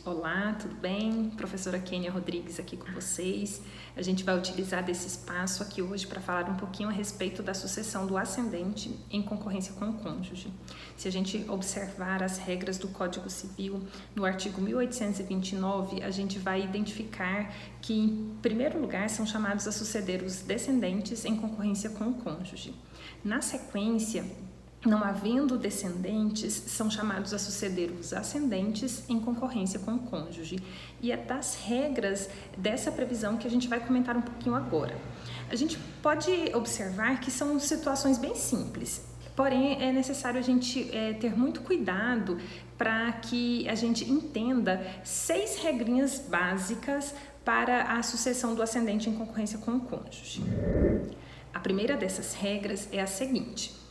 Olá, tudo bem? Professora Kênia Rodrigues aqui com vocês. A gente vai utilizar desse espaço aqui hoje para falar um pouquinho a respeito da sucessão do ascendente em concorrência com o cônjuge. Se a gente observar as regras do Código Civil, no artigo 1829, a gente vai identificar que, em primeiro lugar, são chamados a suceder os descendentes em concorrência com o cônjuge. Na sequência, não havendo descendentes, são chamados a suceder os ascendentes em concorrência com o cônjuge. E é das regras dessa previsão que a gente vai comentar um pouquinho agora. A gente pode observar que são situações bem simples, porém é necessário a gente ter muito cuidado para que a gente entenda 6 regrinhas básicas para a sucessão do ascendente em concorrência com o cônjuge. A primeira dessas regras é a seguinte: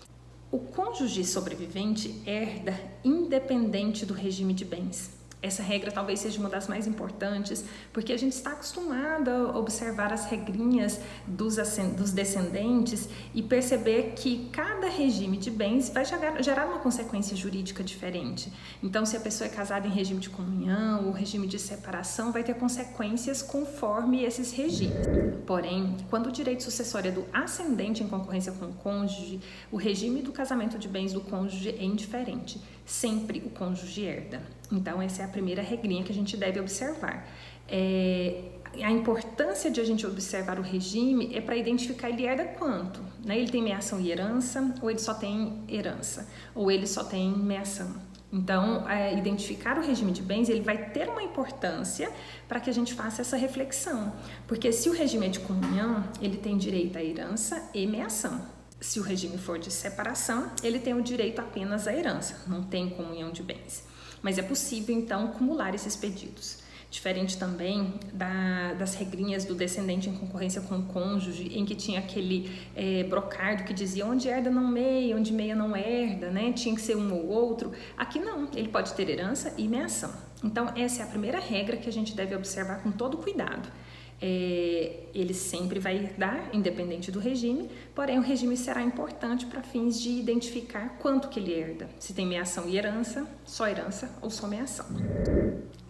o cônjuge sobrevivente herda independente do regime de bens. Essa regra talvez seja uma das mais importantes, porque a gente está acostumado a observar as regrinhas dos descendentes e perceber que cada regime de bens vai gerar uma consequência jurídica diferente. Então, se a pessoa é casada em regime de comunhão ou regime de separação, vai ter consequências conforme esses regimes. Porém, quando o direito sucessório é do ascendente em concorrência com o cônjuge, o regime do casamento de bens do cônjuge é indiferente. Sempre o cônjuge herda. Então, essa é a primeira regrinha que a gente deve observar. A importância de a gente observar o regime é para identificar ele herda quanto, né? Ele tem meação e herança, ou ele só tem herança, ou ele só tem meação. Então, identificar o regime de bens, ele vai ter uma importância para que a gente faça essa reflexão. Porque se o regime é de comunhão, ele tem direito à herança e meação. Se o regime for de separação, ele tem o direito apenas à herança, não tem comunhão de bens. Mas é possível, então, acumular esses pedidos. Diferente também das regrinhas do descendente em concorrência com o cônjuge, em que tinha aquele brocardo que dizia onde herda não meia, onde meia não herda, né? Tinha que ser um ou outro. Aqui não, ele pode ter herança e meação. Então, essa é a primeira regra que a gente deve observar com todo cuidado. Ele sempre vai herdar, independente do regime, porém o regime será importante para fins de identificar quanto que ele herda, se tem meação e herança ou só meação.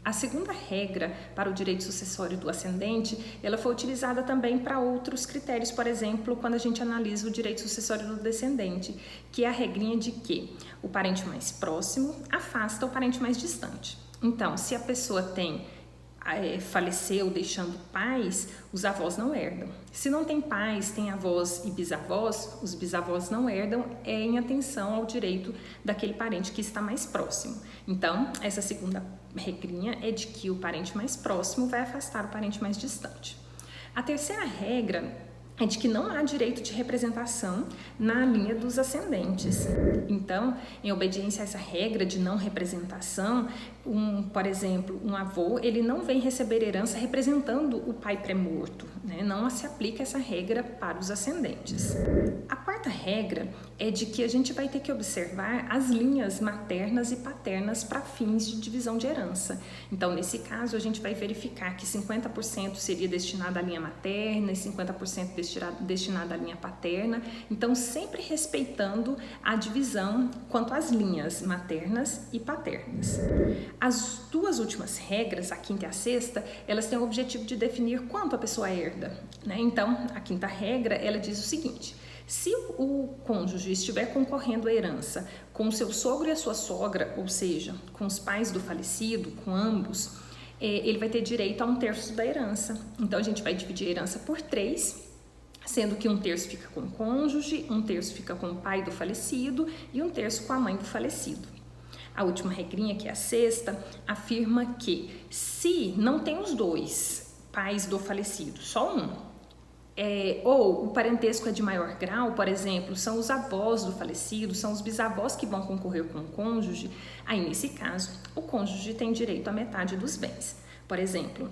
A segunda regra para o direito sucessório do ascendente, ela foi utilizada também para outros critérios, por exemplo, quando a gente analisa o direito sucessório do descendente, que é a regrinha de que o parente mais próximo afasta o parente mais distante. Então, se a pessoa faleceu deixando pais, os avós não herdam. Se não tem pais, tem avós e bisavós, os bisavós não herdam, em atenção ao direito daquele parente que está mais próximo. Então, essa segunda regrinha é de que o parente mais próximo vai afastar o parente mais distante. A terceira regra é de que não há direito de representação na linha dos ascendentes. Então, em obediência a essa regra de não representação, por exemplo, um avô, ele não vem receber herança representando o pai pré-morto, né? Não se aplica essa regra para os ascendentes. A quarta regra é de que a gente vai ter que observar as linhas maternas e paternas para fins de divisão de herança. Então, nesse caso, a gente vai verificar que 50% seria destinado à linha materna e 50% destinado à linha paterna. Então, sempre respeitando a divisão quanto às linhas maternas e paternas. As duas últimas regras, a quinta e a sexta, elas têm o objetivo de definir quanto a pessoa herda, né? Então, a quinta regra, ela diz o seguinte: se o cônjuge estiver concorrendo à herança com o seu sogro e a sua sogra, ou seja, com os pais do falecido, com ambos, ele vai ter direito a 1/3 da herança. Então, a gente vai dividir a herança por 3, sendo que 1/3 fica com o cônjuge, 1/3 fica com o pai do falecido e 1/3 com a mãe do falecido. A última regrinha, que é a sexta, afirma que se não tem os dois pais do falecido, só um, ou o parentesco é de maior grau, por exemplo, são os avós do falecido, são os bisavós que vão concorrer com o cônjuge, aí nesse caso o cônjuge tem direito à metade dos bens. Por exemplo,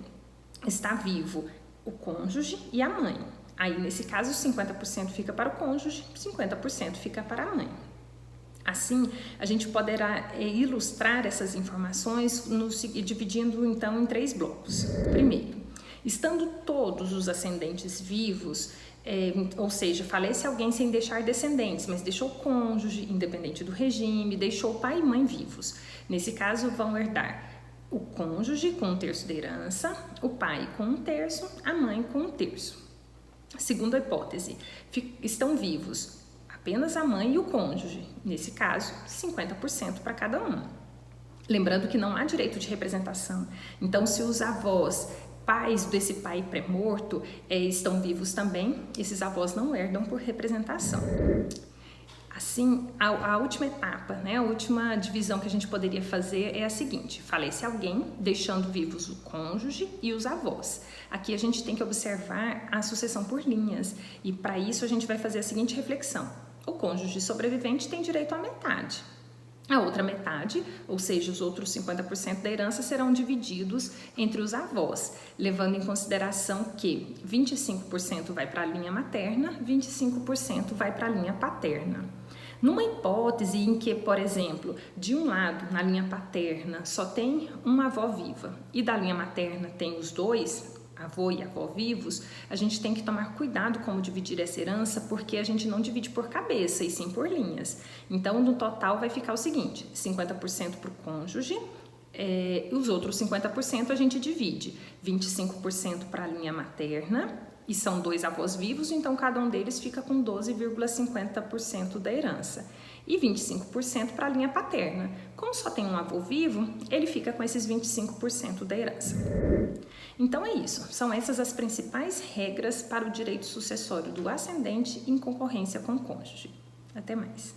está vivo o cônjuge e a mãe. Aí, nesse caso, 50% fica para o cônjuge, 50% fica para a mãe. Assim, a gente poderá ilustrar essas informações dividindo, então, em 3 blocos. Primeiro, estando todos os ascendentes vivos, ou seja, falece alguém sem deixar descendentes, mas deixou o cônjuge, independente do regime, deixou pai e mãe vivos. Nesse caso, vão herdar o cônjuge com 1/3 da herança, o pai com 1/3, a mãe com 1/3. Segunda hipótese, estão vivos apenas a mãe e o cônjuge, nesse caso, 50% para cada um. Lembrando que não há direito de representação, então se os avós, pais desse pai pré-morto, estão vivos também, esses avós não herdam por representação. Assim, a última etapa, né, a última divisão que a gente poderia fazer é a seguinte: falece alguém, deixando vivos o cônjuge e os avós. Aqui a gente tem que observar a sucessão por linhas e para isso a gente vai fazer a seguinte reflexão: o cônjuge sobrevivente tem direito à metade. A outra metade, ou seja, os outros 50% da herança, serão divididos entre os avós, levando em consideração que 25% vai para a linha materna, 25% vai para a linha paterna. Numa hipótese em que, por exemplo, de um lado, na linha paterna, só tem uma avó viva e da linha materna tem os dois, avô e avó vivos, a gente tem que tomar cuidado como dividir essa herança, porque a gente não divide por cabeça e sim por linhas. Então, no total vai ficar o seguinte: 50% para o cônjuge, os outros 50% a gente divide, 25% para a linha materna, e são 2 avós vivos, então cada um deles fica com 12,50% da herança. E 25% para a linha paterna. Como só tem um avô vivo, ele fica com esses 25% da herança. Então é isso, são essas as principais regras para o direito sucessório do ascendente em concorrência com o cônjuge. Até mais.